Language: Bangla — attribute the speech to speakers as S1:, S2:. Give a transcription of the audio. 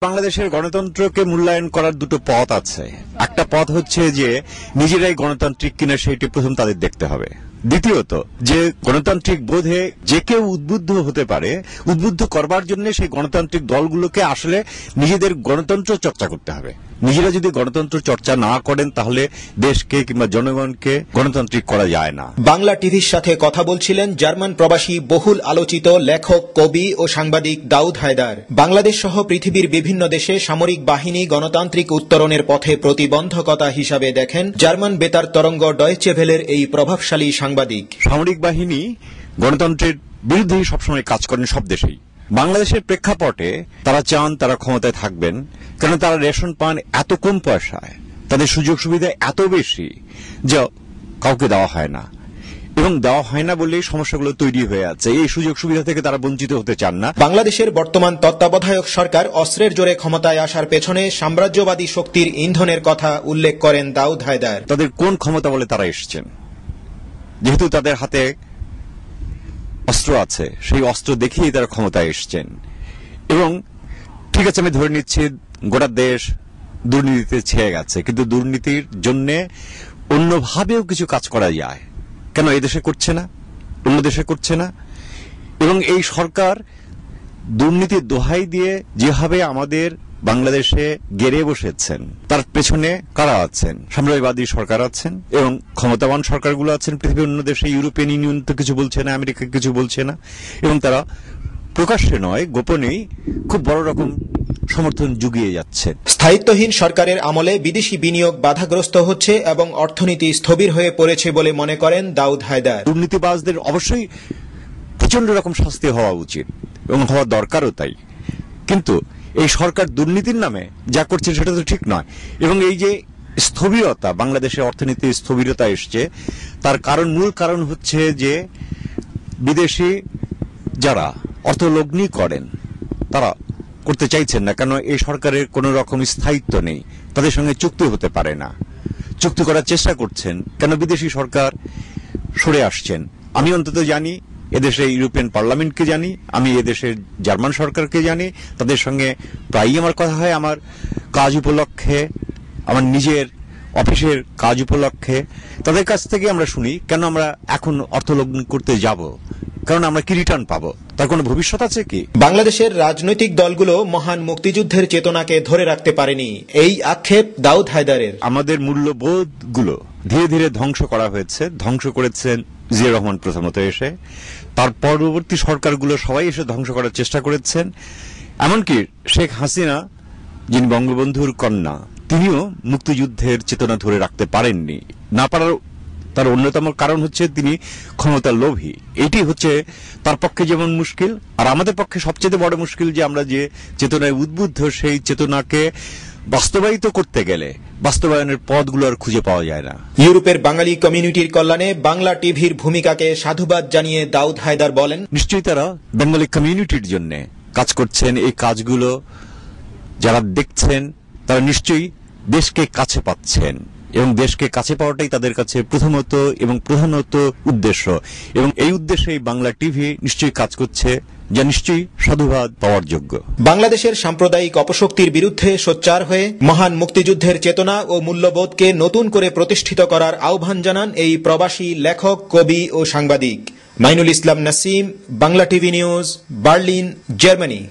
S1: বাংলাদেশের গণতন্ত্রকে মূল্যায়ন করার দুটো পথ আছে। একটা পথ হচ্ছে যে নিজেরাই গণতান্ত্রিক কিনা সেটি প্রথম তাদের দেখতে হবে। দ্বিতীয়ত, যে গণতান্ত্রিক বোধে যে কেউ উদ্বুদ্ধ হতে পারে, উদ্বুদ্ধ করবার জন্য সেই গণতান্ত্রিক দলগুলোকে আসলে নিজেদের গণতন্ত্র চর্চা করতে হবে। নিজেরা যদি গণতন্ত্র চর্চা না করেন তাহলে দেশকে কিংবা জনগণকে গণতান্ত্রিক করা যায় না।
S2: বাংলা টিভির সাথে কথা বলছিলেন জার্মান প্রবাসী বহুল আলোচিত লেখক, কবি ও সাংবাদিক দাউদ হায়দার। বাংলাদেশ সহ পৃথিবীর বিভিন্ন দেশে সামরিক বাহিনী গণতান্ত্রিক উত্তরণের পথে প্রতিবন্ধকতা হিসাবে দেখেন জার্মান বেতার তরঙ্গ ডয়েচে ভেলের এই প্রভাবশালী সাংবাদিক।
S1: সামরিক বাহিনী গণতন্ত্রের বিরুদ্ধেই সবসময় কাজ করেন সব দেশেই। বাংলাদেশের প্রেক্ষাপটে তারা চান তারা ক্ষমতায় থাকবেন, কারণ তারা রেশন পান এত কম পয়সায়, তাদের সুযোগ সুবিধা এত বেশি যা কাউকে দেওয়া হয় না, এবং দেওয়া হয় না বলেই সমস্যাগুলো তৈরি হয়ে আছে। এই সুযোগ সুবিধা থেকে তারা বঞ্চিত হতে চান না।
S2: বাংলাদেশের বর্তমান তত্ত্বাবধায়ক সরকার অস্ত্রের জোরে ক্ষমতায় আসার পেছনে সাম্রাজ্যবাদী শক্তির ইন্ধনের কথা উল্লেখ করেন দাউদ হায়দার।
S1: তাদের কোন ক্ষমতা বলে তারা এসেছেন? যেহেতু তাদের হাতে অস্ত্র আছে, সেই অস্ত্র দেখিয়েই তারা ক্ষমতায় এসেছেন। এবং ঠিক আছে, আমি ধরে নিচ্ছি গোটা দেশ দুর্নীতিতে ছেয়ে গেছে, কিন্তু দুর্নীতির জন্য অন্যভাবেও কিছু কাজ করা যায়। কেন এই দেশে করছে না, অন্য দেশে করছে না? এবং এই সরকার দুর্নীতির দোহাই দিয়ে যেভাবে আমাদের বাংলাদেশে গেড়ে বসেছেন, তার পেছনে কারা আছেন? সাম্রাজ্যবাদী সরকার আছেন এবং ক্ষমতাবান সরকারগুলো আছেন পৃথিবীর অন্য দেশে। ইউরোপিয়ান ইউনিয়ন তো কিছু বলছে না, আমেরিকা কিছু বলছে না, এবং তারা প্রকাশ্যে নয় গোপনেই খুব বড় রকম সমর্থন জুগিয়ে যাচ্ছে।
S2: স্থায়িত্বহীন সরকারের আমলে বিদেশি বিনিয়োগ বাধাগ্রস্ত হচ্ছে এবং অর্থনীতি স্থবির হয়ে পড়েছে বলে মনে করেন দাউদ হায়দার।
S1: দুর্নীতিবাজদের অবশ্যই প্রচন্ড রকম শাস্তি হওয়া উচিত এবং হওয়া দরকারও তাই, কিন্তু এই সরকার দুর্নীতির নামে যা করছে সেটা তো ঠিক নয়। এবং এই যে স্থবিরতা, বাংলাদেশে অর্থনীতির স্থবিরতা এসছে, তার মূল কারণ হচ্ছে যে বিদেশি যারা অর্থলগ্নি করেন তারা করতে চাইছেন না। কেন? এই সরকারের কোন রকম স্থায়িত্ব নেই, তাদের সঙ্গে চুক্তি হতে পারে না। চুক্তি করার চেষ্টা করছেন কেন? বিদেশি সরকার সরে আসছেন। আমি অন্তত জানি, এদেশে ইউরোপিয়ান পার্লামেন্টকে জানি, আমি এদেশের জার্মান সরকারকে জানি, তাদের সঙ্গে প্রায়ই আমার কথা হয় আমার কাজ উপলক্ষে, আমার নিজের অফিসের কাজ উপলক্ষে। তাদের কাছ থেকে আমরা শুনি, কেন আমরা এখন অর্থলগ্নি করতে যাব? কারণ আমরা কি রিটার্ন পাবো? তার কোনো ভবিষ্যৎ আছে কি?
S2: বাংলাদেশের রাজনৈতিক দলগুলো মহান মুক্তিযুদ্ধের চেতনাকে ধরে রাখতে পারেনি, এই আক্ষেপ দাউদ হায়দারের।
S1: আমাদের মূল্যবোধগুলো ধীরে ধীরে ধ্বংস করা হয়েছে। ধ্বংস করেছেন জিয়া রহমান প্রথমত এসে, তার পরবর্তী সরকারগুলো সবাই এসে ধ্বংস করার চেষ্টা করেছেন। এমনকি শেখ হাসিনা, যিনি বঙ্গবন্ধুর কন্যা, তিনিও মুক্তিযুদ্ধের চেতনা ধরে রাখতে পারেননি। না পারার তার অন্যতম কারণ হচ্ছে তিনি ক্ষমতার লোভী। এটি হচ্ছে তার পক্ষে যেমন মুশকিল, আর আমাদের পক্ষে সবচেয়ে বড় মুশকিল যে আমরা যে চেতনায় উদ্বুদ্ধ, সেই চেতনাকে বাস্তবায়িত করতে গেলে বাস্তবায়নের পথগুলো আর খুঁজে পাওয়া যায় না।
S2: ইউরোপের বাঙালি কমিউনিটির কল্যাণে বাংলা টিভির ভূমিকাকে সাধুবাদ জানিয়ে দাউদ হায়দার বলেন,
S1: নিশ্চয়ই তারা বেঙ্গলি কমিউনিটির জন্য কাজ করছেন। এই কাজগুলো যারা দেখছেন তারা নিশ্চয়ই দেশকে কাছে পাচ্ছেন, এবং দেশকে কাছে পাওয়াটাই তাদের কাছে প্রথমত এবং প্রধানত উদ্দেশ্য। এবং এই উদ্দেশ্যেই বাংলা টিভি নিশ্চয়ই কাজ করছে, যা নিশ্চয়ই সাধুবাদ পাওয়ার যোগ্য।
S2: বাংলাদেশের সাম্প্রদায়িক অপশক্তির বিরুদ্ধে সোচ্চার হয়ে মহান মুক্তিযুদ্ধের চেতনা ও মূল্যবোধকে নতুন করে প্রতিষ্ঠিত করার আহ্বান জানান এই প্রবাসী লেখক, কবি ও সাংবাদিক। Mainul Islam Nasim, Bangla TV news, Berlin, Germany.